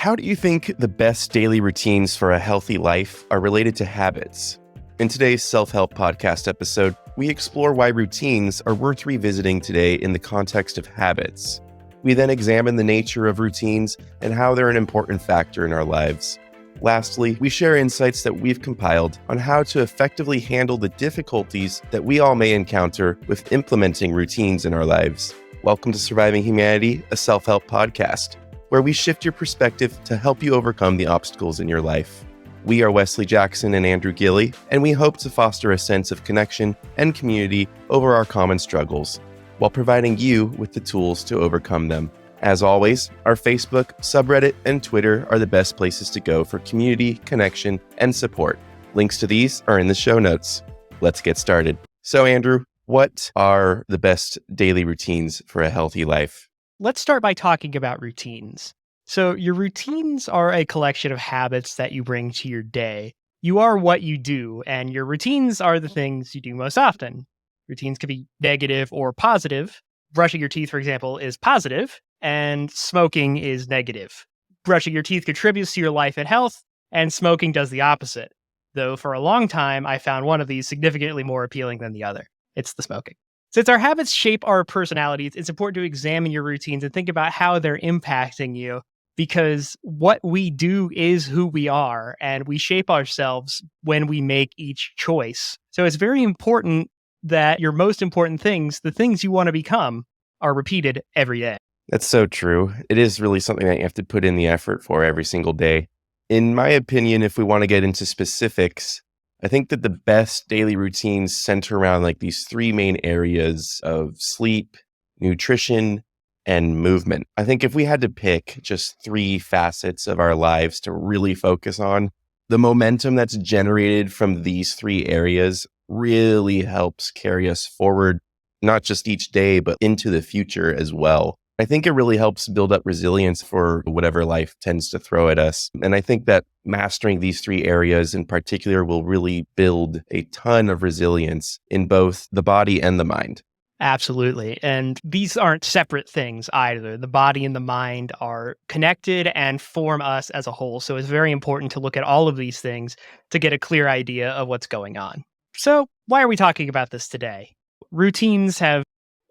How do you think the best daily routines for a healthy life are related to habits? In today's self-help podcast episode, we explore why routines are worth revisiting today in the context of habits. We then examine the nature of routines and how they're an important factor in our lives. Lastly, we share insights that we've compiled on how to effectively handle the difficulties that we all may encounter with implementing routines in our lives. Welcome to Surviving Humanity, a self-help podcast, where we shift your perspective to help you overcome the obstacles in your life. We are Wesley Jackson and Andrew Gilley, and we hope to foster a sense of connection and community over our common struggles, while providing you with the tools to overcome them. As always, our Facebook, subreddit, and Twitter are the best places to go for community, connection, and support. Links to these are in the show notes. Let's get started. So, Andrew, what are the best daily routines for a healthy life? Let's start by talking about routines. So your routines are a collection of habits that you bring to your day. You are what you do, and your routines are the things you do most often. Routines can be negative or positive. Brushing your teeth, for example, is positive, and smoking is negative. Brushing your teeth contributes to your life and health, and smoking does the opposite. Though for a long time, I found one of these significantly more appealing than the other. It's the smoking. Since our habits shape our personalities, it's important to examine your routines and think about how they're impacting you, because what we do is who we are, and we shape ourselves when we make each choice. So it's very important that your most important things, the things you want to become, are repeated every day. That's so true. It is really something that you have to put in the effort for every single day. In my opinion, if we want to get into specifics, I think that the best daily routines center around like these three main areas of sleep, nutrition, and movement. I think if we had to pick just three facets of our lives to really focus on, the momentum that's generated from these three areas really helps carry us forward, not just each day, but into the future as well. I think it really helps build up resilience for whatever life tends to throw at us. And I think that mastering these three areas in particular will really build a ton of resilience in both the body and the mind. Absolutely. And these aren't separate things either. The body and the mind are connected and form us as a whole. So it's very important to look at all of these things to get a clear idea of what's going on. So why are we talking about this today? Routines have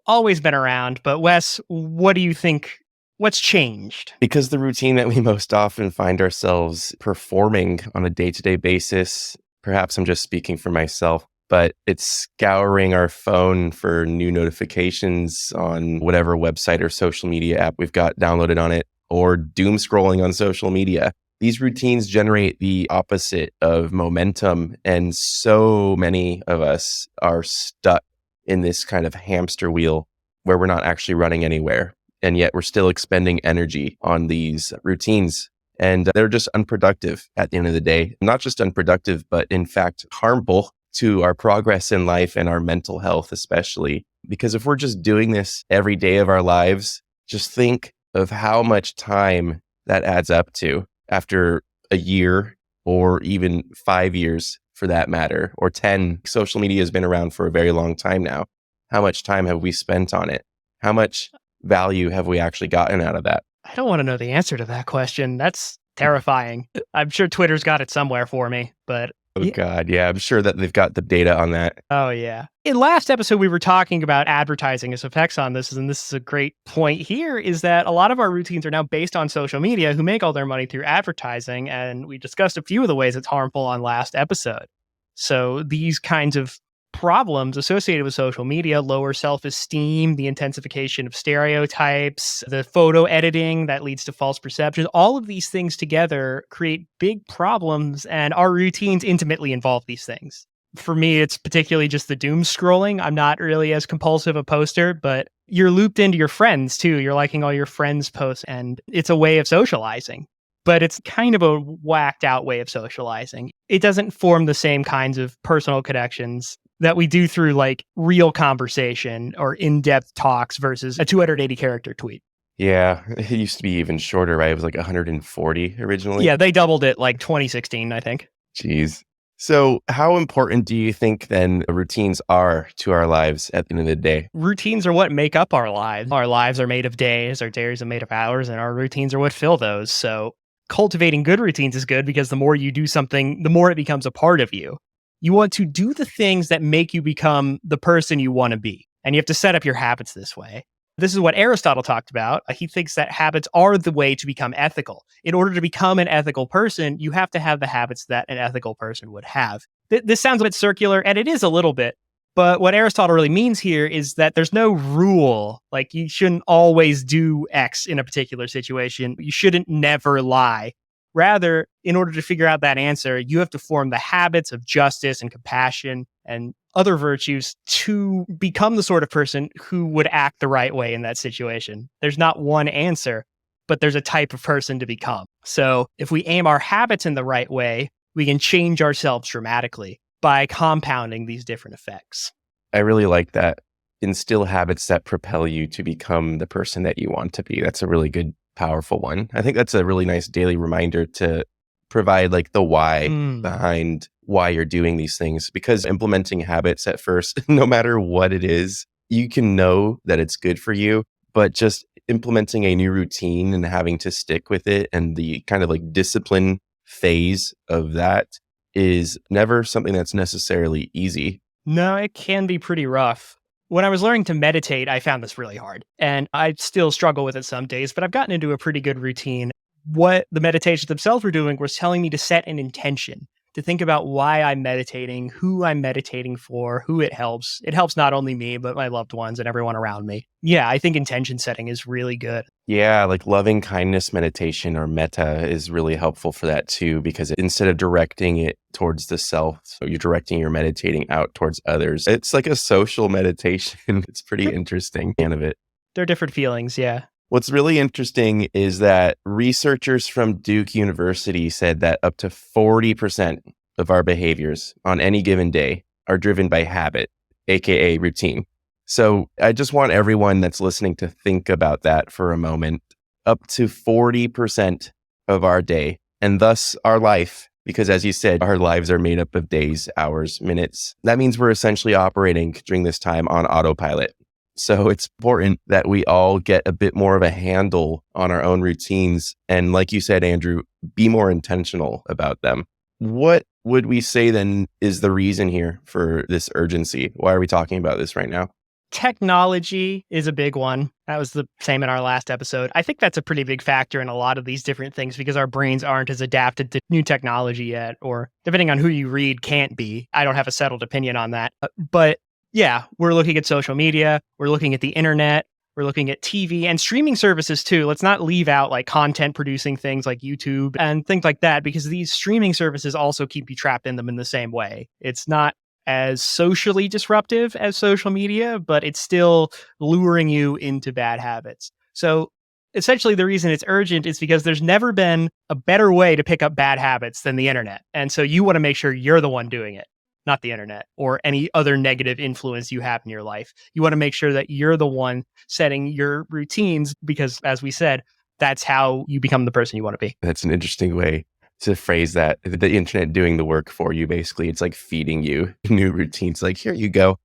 always been around, but Wes, what do you think? What's changed? Because the routine that we most often find ourselves performing on a day-to-day basis, perhaps I'm just speaking for myself, but it's scouring our phone for new notifications on whatever website or social media app we've got downloaded on it, or doom scrolling on social media. These routines generate the opposite of momentum, and so many of us are stuck in this kind of hamster wheel where we're not actually running anywhere. And yet we're still expending energy on these routines. And they're just unproductive at the end of the day. Not just unproductive, but in fact, harmful to our progress in life and our mental health, especially. Because if we're just doing this every day of our lives, just think of how much time that adds up to after a year or even 5 years for that matter, or 10. Social media has been around for a very long time now. How much time have we spent on it? How much value have we actually gotten out of that? I don't want to know the answer to that question. That's terrifying. I'm sure Twitter's got it somewhere for me, but... Oh, God, yeah. I'm sure that they've got the data on that. Oh, yeah. In last episode, we were talking about advertising its effects on this, and this is a great point here, is that a lot of our routines are now based on social media who make all their money through advertising, and we discussed a few of the ways it's harmful on last episode. So these kinds of problems associated with social media, lower self-esteem, the intensification of stereotypes, the photo editing that leads to false perceptions, all of these things together create big problems, and our routines intimately involve these things. For me, it's particularly just the doom scrolling. I'm not really as compulsive a poster, but you're looped into your friends too. You're liking all your friends' posts, and it's a way of socializing. But it's kind of a whacked out way of socializing. It doesn't form the same kinds of personal connections that we do through like real conversation or in-depth talks versus a 280 character tweet. Yeah, it used to be even shorter, right? It was like 140 originally. Yeah, they doubled it like 2016, I think. Jeez. So how important do you think then routines are to our lives at the end of the day? Routines are what make up our lives. Our lives are made of days, our days are made of hours, and our routines are what fill those. So cultivating good routines is good because the more you do something, the more it becomes a part of you. You want to do the things that make you become the person you want to be. And you have to set up your habits this way. This is what Aristotle talked about. He thinks that habits are the way to become ethical. In order to become an ethical person, you have to have the habits that an ethical person would have. This sounds a bit circular, and it is a little bit. But what Aristotle really means here is that there's no rule. Like, you shouldn't always do X in a particular situation. You shouldn't never lie. Rather, in order to figure out that answer, you have to form the habits of justice and compassion and other virtues to become the sort of person who would act the right way in that situation. There's not one answer, but there's a type of person to become. So if we aim our habits in the right way, we can change ourselves dramatically by compounding these different effects. I really like that. Instill habits that propel you to become the person that you want to be. That's a really good, powerful one. I think that's a really nice daily reminder to provide like the why behind why you're doing these things, because implementing habits at first, no matter what it is, you can know that it's good for you, but just implementing a new routine and having to stick with it and the kind of like discipline phase of that is never something that's necessarily easy. No, it can be pretty rough. When I was learning to meditate, I found this really hard, and I still struggle with it some days, but I've gotten into a pretty good routine. What the meditations themselves were doing was telling me to set an intention, to think about why I'm meditating, who I'm meditating for, who it helps. It helps not only me, but my loved ones and everyone around me. Yeah, I think intention setting is really good. Yeah, like loving kindness meditation or metta is really helpful for that too, because instead of directing it towards the self, so you're directing your meditating out towards others. It's like a social meditation. It's pretty interesting. Fan of it. There are different feelings, yeah. What's really interesting is that researchers from Duke University said that up to 40% of our behaviors on any given day are driven by habit, aka routine. So I just want everyone that's listening to think about that for a moment. Up to 40% of our day, and thus our life, because as you said, our lives are made up of days, hours, minutes. That means we're essentially operating during this time on autopilot. So it's important that we all get a bit more of a handle on our own routines. And like you said, Andrew, be more intentional about them. What would we say then is the reason here for this urgency? Why are we talking about this right now? Technology is a big one. That was the same in our last episode. I think that's a pretty big factor in a lot of these different things because our brains aren't as adapted to new technology yet, or depending on who you read, can't be. I don't have a settled opinion on that. But yeah, we're looking at social media, we're looking at the internet, we're looking at TV and streaming services too. Let's not leave out like content producing things like YouTube and things like that, because these streaming services also keep you trapped in them in the same way. It's not as socially disruptive as social media, but it's still luring you into bad habits. So essentially the reason it's urgent is because there's never been a better way to pick up bad habits than the internet. And so you want to make sure you're the one doing it, not the internet or any other negative influence you have in your life. You want to make sure that you're the one setting your routines because, as we said, that's how you become the person you want to be. That's an interesting way to phrase that. The internet doing the work for you, basically. It's like feeding you new routines. Like, here you go.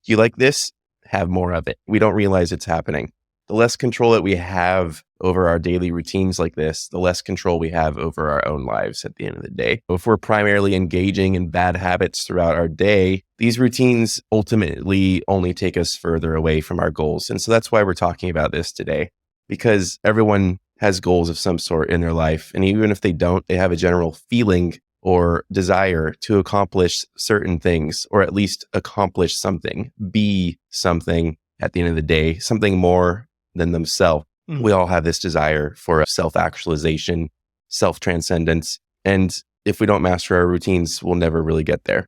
You like this? Have more of it. We don't realize it's happening. The less control that we have over our daily routines like this, the less control we have over our own lives at the end of the day. If we're primarily engaging in bad habits throughout our day, these routines ultimately only take us further away from our goals. And so that's why we're talking about this today, because everyone has goals of some sort in their life. And even if they don't, they have a general feeling or desire to accomplish certain things, or at least accomplish something, be something at the end of the day, something more than themselves. We all have this desire for self-actualization, self-transcendence. And if we don't master our routines, we'll never really get there.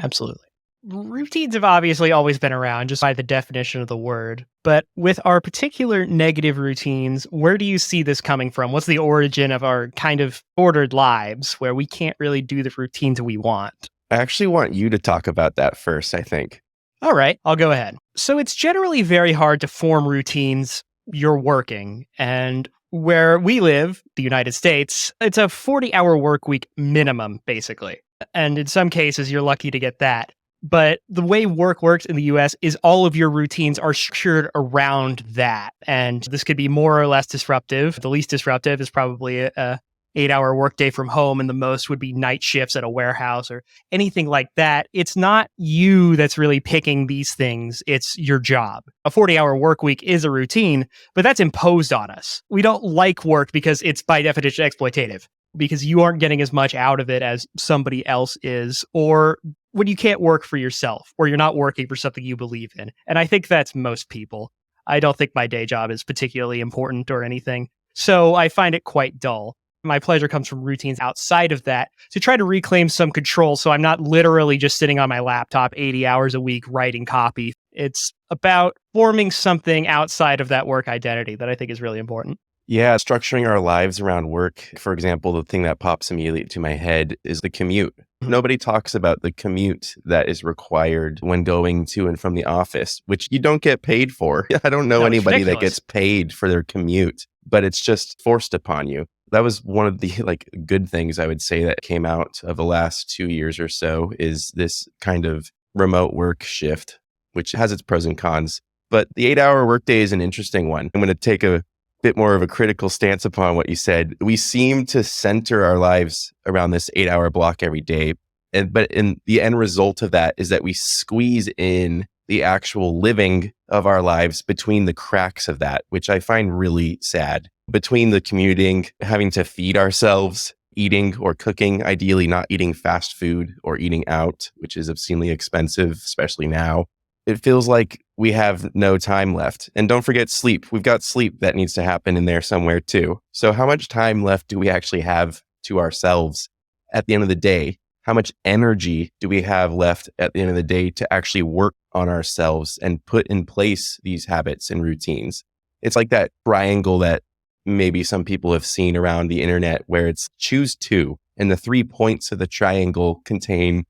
Absolutely. Routines have obviously always been around just by the definition of the word. But with our particular negative routines, where do you see this coming from? What's the origin of our kind of ordered lives where we can't really do the routines we want? I actually want you to talk about that first, I think. All right, I'll go ahead. So it's generally very hard to form routines you're working. And where we live, the United States, it's a 40-hour work week minimum, basically. And in some cases, you're lucky to get that. But the way work works in the US is all of your routines are structured around that. And this could be more or less disruptive. The least disruptive is probably a 8-hour workday from home, and the most would be night shifts at a warehouse or anything like that. It's not you that's really picking these things, it's your job. A 40-hour work week is a routine, but that's imposed on us. We don't like work because it's by definition exploitative, because you aren't getting as much out of it as somebody else is, or when you can't work for yourself, or you're not working for something you believe in. And I think that's most people. I don't think my day job is particularly important or anything, so I find it quite dull. My pleasure comes from routines outside of that to try to reclaim some control, so I'm not literally just sitting on my laptop 80 hours a week writing copy. It's about forming something outside of that work identity that I think is really important. Yeah, structuring our lives around work. For example, the thing that pops immediately to my head is the commute. Nobody talks about the commute that is required when going to and from the office, which you don't get paid for. I don't know No, it's anybody that ridiculous. gets paid for their commute, but it's just forced upon you. That was one of the good things I would say that came out of the last 2 years or so, is this kind of remote work shift, which has its pros and cons. But the 8-hour workday is an interesting one. I'm going to take a bit more of a critical stance upon what you said. We seem to center our lives around this 8-hour block every day. But in the end result of that is that we squeeze in the actual living of our lives between the cracks of that, which I find really sad. Between the commuting, having to feed ourselves, eating or cooking, ideally not eating fast food or eating out, which is obscenely expensive, especially now. It feels like we have no time left. And don't forget sleep. We've got sleep that needs to happen in there somewhere too. So how much time left do we actually have to ourselves at the end of the day? How much energy do we have left at the end of the day to actually work on ourselves and put in place these habits and routines? It's like that triangle that maybe some people have seen around the internet, where it's choose two, and the 3 points of the triangle contain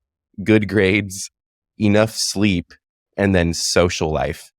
good grades, enough sleep, and then social life.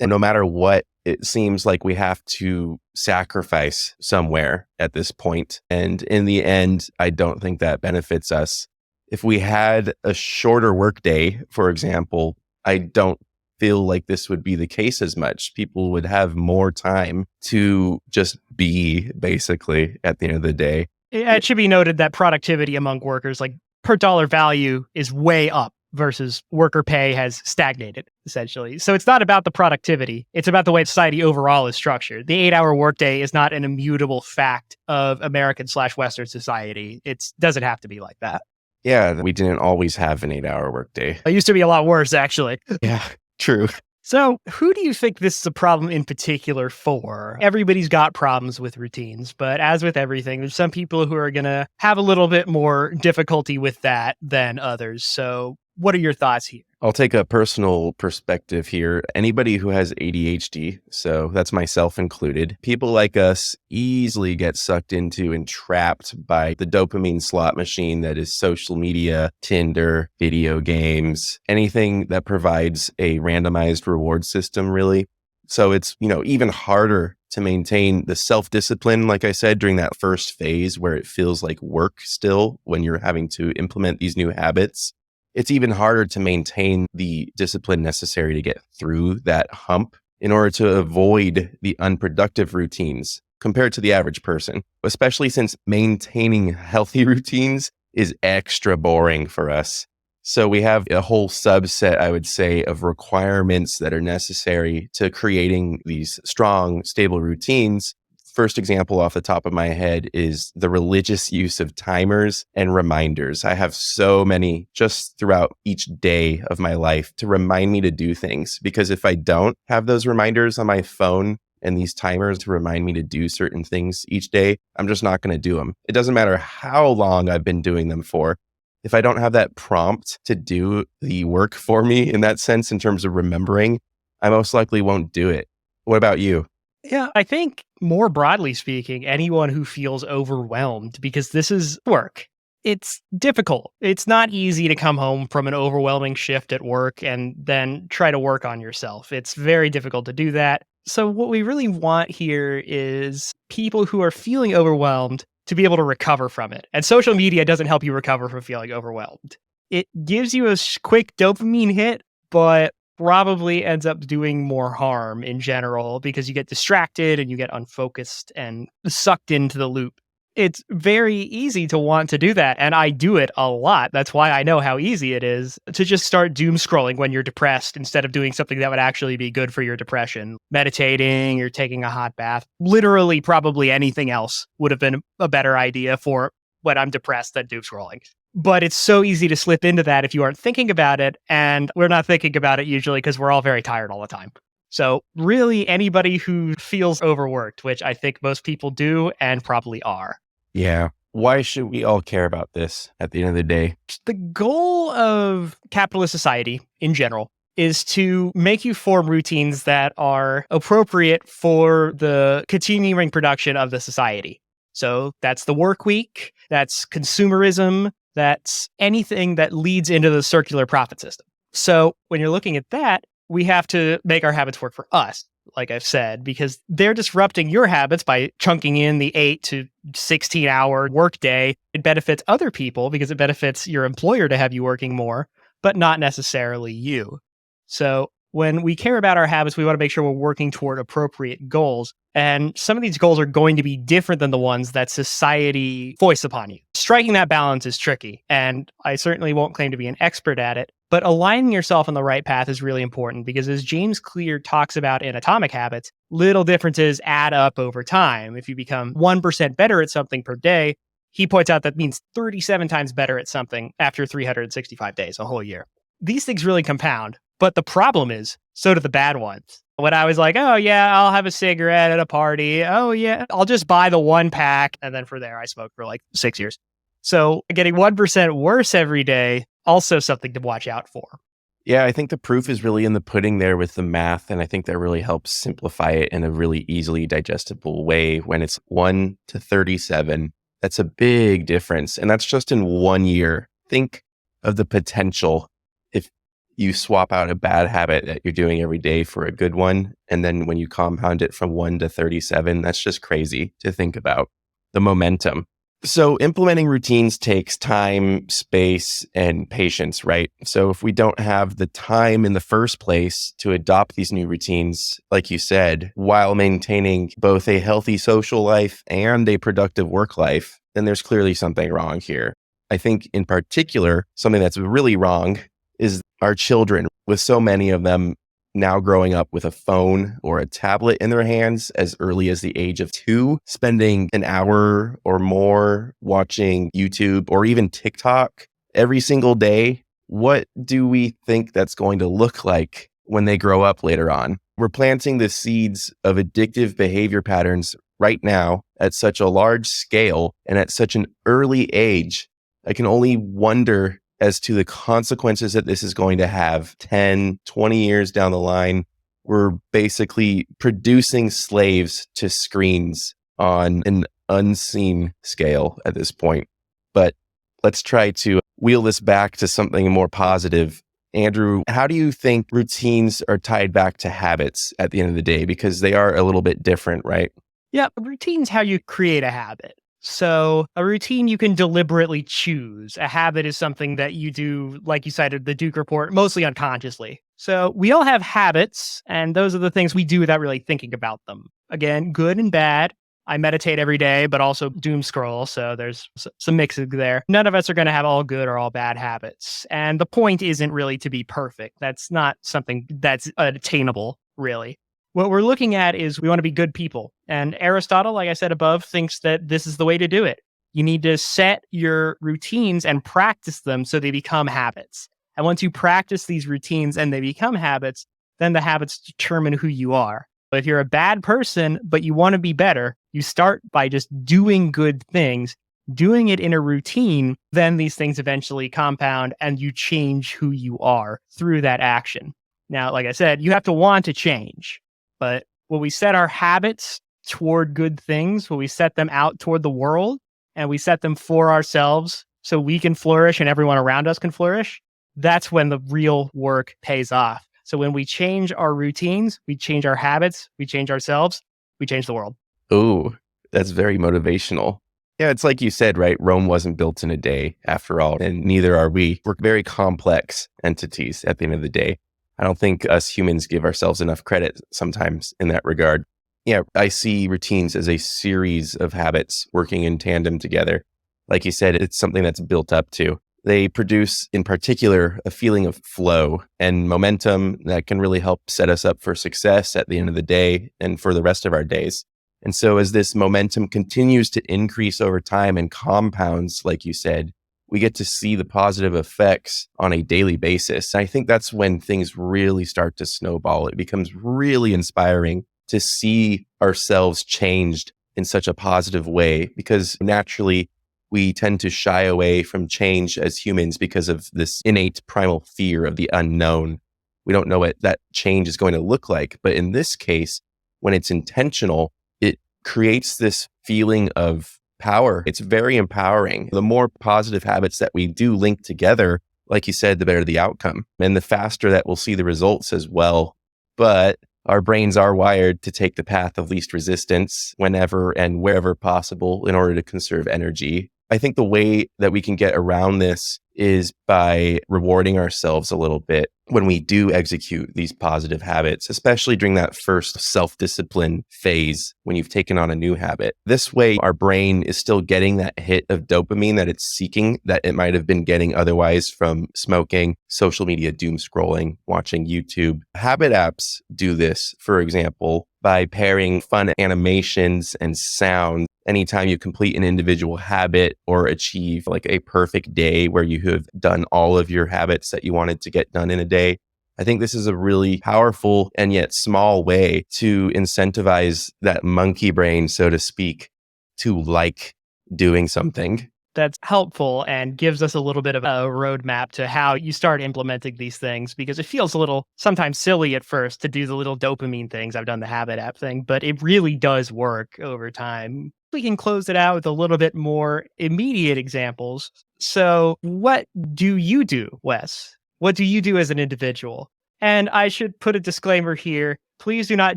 And no matter what, it seems like we have to sacrifice somewhere at this point. And in the end, I don't think that benefits us. If we had a shorter workday, for example, I don't feel like this would be the case as much. People would have more time to just be, basically, at the end of the day. It should be noted that productivity among workers, like per dollar value, is way up versus worker pay has stagnated, essentially. So it's not about the productivity. It's about the way society overall is structured. The 8-hour workday is not an immutable fact of American/Western society. It doesn't have to be like that. Yeah, we didn't always have an 8-hour workday. It used to be a lot worse, actually. Yeah, true. So, who do you think this is a problem in particular for? Everybody's got problems with routines, but as with everything, there's some people who are going to have a little bit more difficulty with that than others. So, what are your thoughts here? I'll take a personal perspective here. Anybody who has ADHD, so that's myself included, people like us easily get sucked into and trapped by the dopamine slot machine that is social media, Tinder, video games, anything that provides a randomized reward system, really. So it's, even harder to maintain the self-discipline, like I said, during that first phase where it feels like work still when you're having to implement these new habits. It's even harder to maintain the discipline necessary to get through that hump in order to avoid the unproductive routines compared to the average person, especially since maintaining healthy routines is extra boring for us. So we have a whole subset, I would say, of requirements that are necessary to creating these strong, stable routines. First example off the top of my head is the religious use of timers and reminders. I have so many just throughout each day of my life to remind me to do things, because if I don't have those reminders on my phone and these timers to remind me to do certain things each day, I'm just not going to do them. It doesn't matter how long I've been doing them for. If I don't have that prompt to do the work for me in that sense, in terms of remembering, I most likely won't do it. What about you? Yeah, I think more broadly speaking, anyone who feels overwhelmed, because this is work, it's difficult. It's not easy to come home from an overwhelming shift at work and then try to work on yourself. It's very difficult to do that. So what we really want here is people who are feeling overwhelmed to be able to recover from it. And social media doesn't help you recover from feeling overwhelmed. It gives you a quick dopamine hit, but probably ends up doing more harm in general because you get distracted and you get unfocused and sucked into the loop. It's very easy to want to do that. And I do it a lot. That's why I know how easy it is to just start doom scrolling when you're depressed instead of doing something that would actually be good for your depression. Meditating or taking a hot bath. Literally, probably anything else would have been a better idea for when I'm depressed than doom scrolling. But it's so easy to slip into that if you aren't thinking about it. And we're not thinking about it usually because we're all very tired all the time. So really anybody who feels overworked, which I think most people do and probably are. Yeah. Why should we all care about this at the end of the day? The goal of capitalist society in general is to make you form routines that are appropriate for the continuing production of the society. So that's the work week, that's consumerism, that's anything that leads into the circular profit system. So when you're looking at that, we have to make our habits work for us, like I've said, because they're disrupting your habits by chunking in the 8 to 16-hour workday. It benefits other people because it benefits your employer to have you working more, but not necessarily you. So when we care about our habits, we want to make sure we're working toward appropriate goals. And some of these goals are going to be different than the ones that society foists upon you. Striking that balance is tricky, and I certainly won't claim to be an expert at it. But aligning yourself on the right path is really important because, as James Clear talks about in Atomic Habits, little differences add up over time. If you become 1% better at something per day, he points out that means 37 times better at something after 365 days, a whole year. These things really compound. But the problem is, so do the bad ones. When I was like, oh yeah, I'll have a cigarette at a party. Oh yeah, I'll just buy the 1 pack. And then for there, I smoked for like 6 years. So getting 1% worse every day, also something to watch out for. Yeah, I think the proof is really in the pudding there with the math. And I think that really helps simplify it in a really easily digestible way. When it's 1 to 37, that's a big difference. And that's just in 1 year. Think of the potential if you swap out a bad habit that you're doing every day for a good one. And then when you compound it from 1 to 37, that's just crazy to think about. The momentum. So implementing routines takes time, space, and patience, right? So if we don't have the time in the first place to adopt these new routines, like you said, while maintaining both a healthy social life and a productive work life, then there's clearly something wrong here. I think in particular, something that's really wrong is our children, with so many of them now growing up with a phone or a tablet in their hands as early as the age of 2, spending an hour or more watching YouTube or even TikTok every single day. What do we think that's going to look like when they grow up later on? We're planting the seeds of addictive behavior patterns right now at such a large scale and at such an early age. I can only wonder as to the consequences that this is going to have 10, 20 years down the line. We're basically producing slaves to screens on an unseen scale at this point. But let's try to wheel this back to something more positive. Andrew, how do you think routines are tied back to habits at the end of the day? Because they are a little bit different, right? Yeah, a routine's how you create a habit. So a routine you can deliberately choose. A habit is something that you do, like you cited the Duke report, mostly unconsciously. So we all have habits, and those are the things we do without really thinking about them. Again, good and bad. I meditate every day, but also doom scroll. So there's some mixing there. None of us are going to have all good or all bad habits. And the point isn't really to be perfect. That's not something that's attainable, really. What we're looking at is we want to be good people. And Aristotle, like I said above, thinks that this is the way to do it. You need to set your routines and practice them so they become habits. And once you practice these routines and they become habits, then the habits determine who you are. But if you're a bad person, but you want to be better, you start by just doing good things, doing it in a routine, then these things eventually compound and you change who you are through that action. Now, like I said, you have to want to change. But when we set our habits toward good things, when we set them out toward the world and we set them for ourselves so we can flourish and everyone around us can flourish, that's when the real work pays off. So when we change our routines, we change our habits, we change ourselves, we change the world. Ooh, that's very motivational. Yeah, it's like you said, right? Rome wasn't built in a day after all, and neither are we. We're very complex entities at the end of the day. I don't think us humans give ourselves enough credit sometimes in that regard. Yeah, I see routines as a series of habits working in tandem together. Like you said, it's something that's built up to. They produce, in particular, a feeling of flow and momentum that can really help set us up for success at the end of the day and for the rest of our days. And so, as this momentum continues to increase over time and compounds, like you said, we get to see the positive effects on a daily basis. I think that's when things really start to snowball. It becomes really inspiring to see ourselves changed in such a positive way, because naturally we tend to shy away from change as humans because of this innate primal fear of the unknown. We don't know what that change is going to look like. But in this case, when it's intentional, it creates this feeling of power. It's very empowering. The more positive habits that we do link together, like you said, the better the outcome and the faster that we'll see the results as well. But our brains are wired to take the path of least resistance whenever and wherever possible in order to conserve energy. I think the way that we can get around this is by rewarding ourselves a little bit when we do execute these positive habits, especially during that first self-discipline phase when you've taken on a new habit. This way, our brain is still getting that hit of dopamine that it's seeking that it might have been getting otherwise from smoking, social media doom scrolling, watching YouTube. Habit apps do this, for example, by pairing fun animations and sound. Anytime you complete an individual habit or achieve like a perfect day where you have done all of your habits that you wanted to get done in a day, I think this is a really powerful and yet small way to incentivize that monkey brain, so to speak, to like doing something. That's helpful and gives us a little bit of a roadmap to how you start implementing these things, because it feels a little sometimes silly at first to do the little dopamine things. I've done the habit app thing, but it really does work over time. We can close it out with a little bit more immediate examples. So what do you do, Wes? What do you do as an individual? And I should put a disclaimer here. Please do not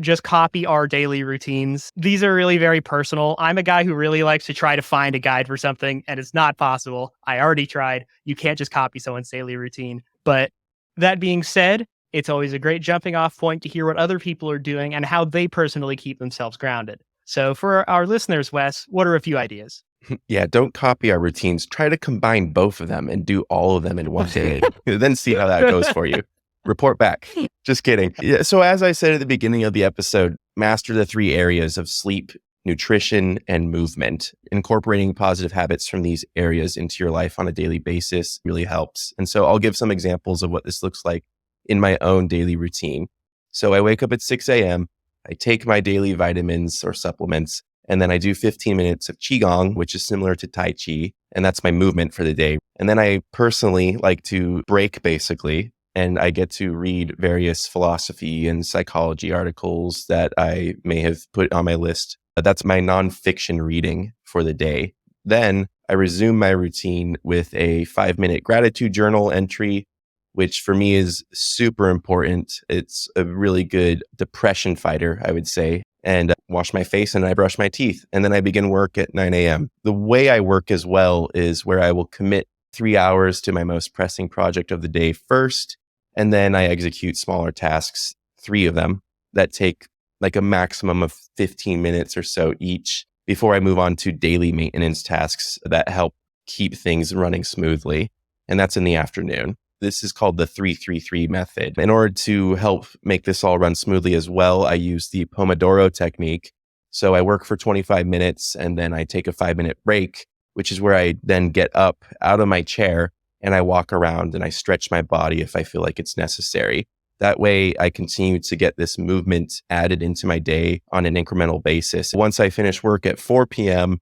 just copy our daily routines. These are really very personal. I'm a guy who really likes to try to find a guide for something, and it's not possible. I already tried. You can't just copy someone's daily routine. But that being said, it's always a great jumping off point to hear what other people are doing and how they personally keep themselves grounded. So for our listeners, Wes, what are a few ideas? Yeah, don't copy our routines. Try to combine both of them and do all of them in one day. Then see how that goes for you. Report back. Just kidding. Yeah, so as I said at the beginning of the episode, master the 3 areas of sleep, nutrition, and movement. Incorporating positive habits from these areas into your life on a daily basis really helps. And so I'll give some examples of what this looks like in my own daily routine. So I wake up at 6 a.m., I take my daily vitamins or supplements, and then I do 15 minutes of Qigong, which is similar to Tai Chi, and that's my movement for the day. And then I personally like to break basically, and I get to read various philosophy and psychology articles that I may have put on my list. That's my nonfiction reading for the day. Then I resume my routine with a 5-minute gratitude journal entry, which for me is super important. It's a really good depression fighter, I would say. And I wash my face and I brush my teeth. And then I begin work at 9 a.m. The way I work as well is where I will commit 3 hours to my most pressing project of the day first. And then I execute smaller tasks, 3 of them that take like a maximum of 15 minutes or so each before I move on to daily maintenance tasks that help keep things running smoothly. And that's in the afternoon. This is called the 3-3-3 method. In order to help make this all run smoothly as well, I use the Pomodoro technique. So I work for 25 minutes and then I take a 5-minute break, which is where I then get up out of my chair and I walk around and I stretch my body if I feel like it's necessary. That way I continue to get this movement added into my day on an incremental basis. Once I finish work at 4 p.m.,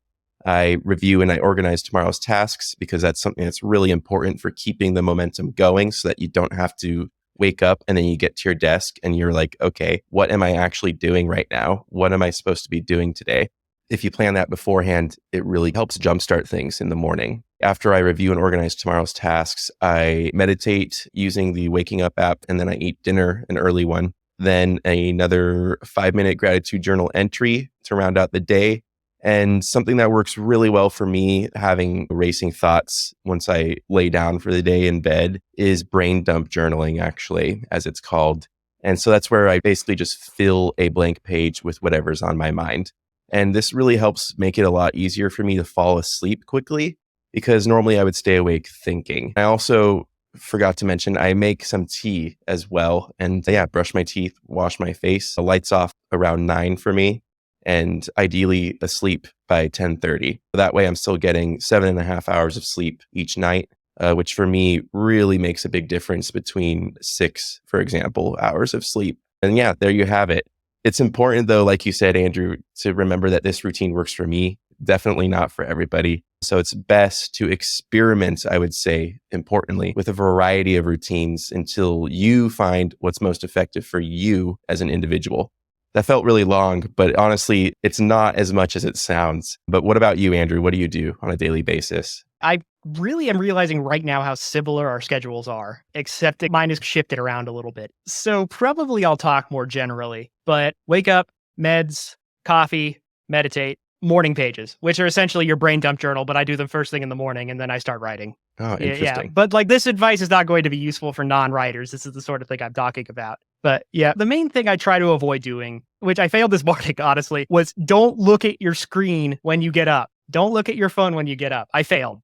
I review and I organize tomorrow's tasks because that's something that's really important for keeping the momentum going so that you don't have to wake up and then you get to your desk and you're like, okay, what am I actually doing right now? What am I supposed to be doing today? If you plan that beforehand, it really helps jumpstart things in the morning. After I review and organize tomorrow's tasks, I meditate using the Waking Up app, and then I eat dinner, an early one. Then another 5-minute gratitude journal entry to round out the day. And something that works really well for me, having racing thoughts once I lay down for the day in bed, is brain dump journaling, actually, as it's called. And so that's where I basically just fill a blank page with whatever's on my mind. And this really helps make it a lot easier for me to fall asleep quickly because normally I would stay awake thinking. I also forgot to mention I make some tea as well. And yeah, brush my teeth, wash my face. The lights off around 9 for me and ideally asleep by 10:30. That way I'm still getting 7.5 hours of sleep each night. Which for me really makes a big difference between 6, for example, hours of sleep. And yeah, there you have it. It's important though, like you said, Andrew, to remember that this routine works for me, definitely not for everybody. So it's best to experiment, I would say, importantly, with a variety of routines until you find what's most effective for you as an individual. That felt really long, but honestly, it's not as much as it sounds. But what about you, Andrew? What do you do on a daily basis? I really am realizing right now how similar our schedules are, except that mine has shifted around a little bit. So probably I'll talk more generally, but wake up, meds, coffee, meditate, morning pages, which are essentially your brain dump journal, but I do them first thing in the morning and then I start writing. Oh, interesting. Yeah. But like this advice is not going to be useful for non-writers. This is the sort of thing I'm talking about. But yeah, the main thing I try to avoid doing, which I failed this morning, honestly, was don't look at your screen when you get up. Don't look at your phone when you get up. I failed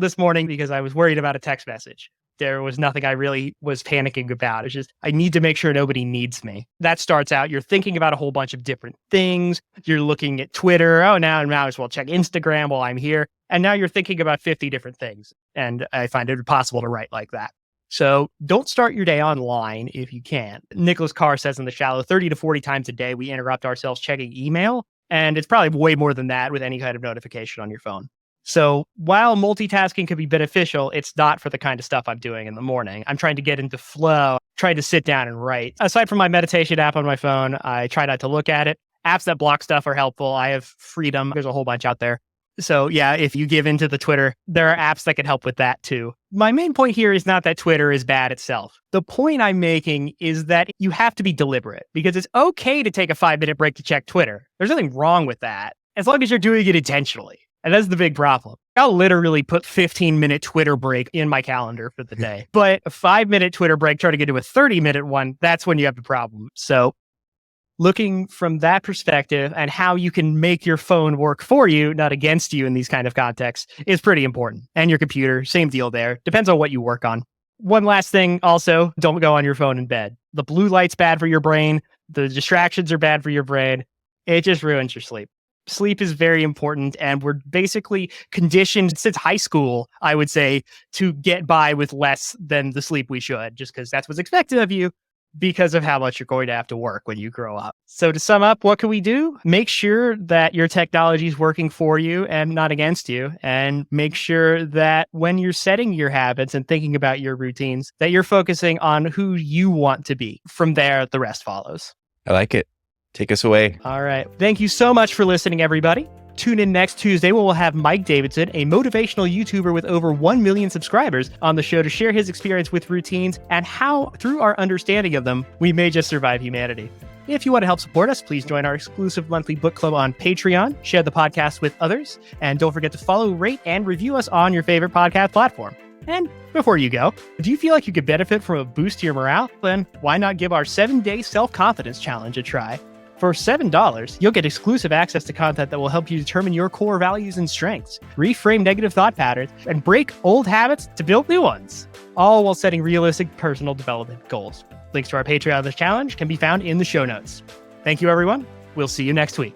this morning because I was worried about a text message. There was nothing I really was panicking about. It's just, I need to make sure nobody needs me. That starts out, you're thinking about a whole bunch of different things. You're looking at Twitter. Oh, now I might as well check Instagram while I'm here. And now you're thinking about 50 different things. And I find it impossible to write like that. So don't start your day online if you can. Nicholas Carr says in The Shallow, 30 to 40 times a day, we interrupt ourselves checking email. And it's probably way more than that with any kind of notification on your phone. So while multitasking can be beneficial, it's not for the kind of stuff I'm doing in the morning. I'm trying to get into flow, trying to sit down and write. Aside from my meditation app on my phone, I try not to look at it. Apps that block stuff are helpful. I have Freedom. There's a whole bunch out there. So yeah, if you give into the Twitter, there are apps that can help with that too. My main point here is not that Twitter is bad itself. The point I'm making is that you have to be deliberate because it's okay to take a 5-minute break to check Twitter. There's nothing wrong with that as long as you're doing it intentionally. And that's the big problem. I'll literally put 15-minute Twitter break in my calendar for the day. But a 5-minute Twitter break, try to get to a 30-minute one, that's when you have the problem. So looking from that perspective and how you can make your phone work for you, not against you in these kind of contexts, is pretty important. And your computer, same deal there. Depends on what you work on. One last thing also, don't go on your phone in bed. The blue light's bad for your brain. The distractions are bad for your brain. It just ruins your sleep. Sleep is very important, and we're basically conditioned since high school, I would say, to get by with less than the sleep we should, just because that's what's expected of you because of how much you're going to have to work when you grow up. So to sum up, what can we do? Make sure that your technology is working for you and not against you, and make sure that when you're setting your habits and thinking about your routines, that you're focusing on who you want to be. From there, the rest follows. I like it. Take us away. All right. Thank you so much for listening, everybody. Tune in next Tuesday when we'll have Mike Davidson, a motivational YouTuber with over 1 million subscribers, on the show to share his experience with routines and how, through our understanding of them, we may just survive humanity. If you want to help support us, please join our exclusive monthly book club on Patreon, share the podcast with others, and don't forget to follow, rate, and review us on your favorite podcast platform. And before you go, do you feel like you could benefit from a boost to your morale? Then why not give our 7-day self-confidence challenge a try? For $7, you'll get exclusive access to content that will help you determine your core values and strengths, reframe negative thought patterns, and break old habits to build new ones, all while setting realistic personal development goals. Links to our Patreon challenge can be found in the show notes. Thank you, everyone. We'll see you next week.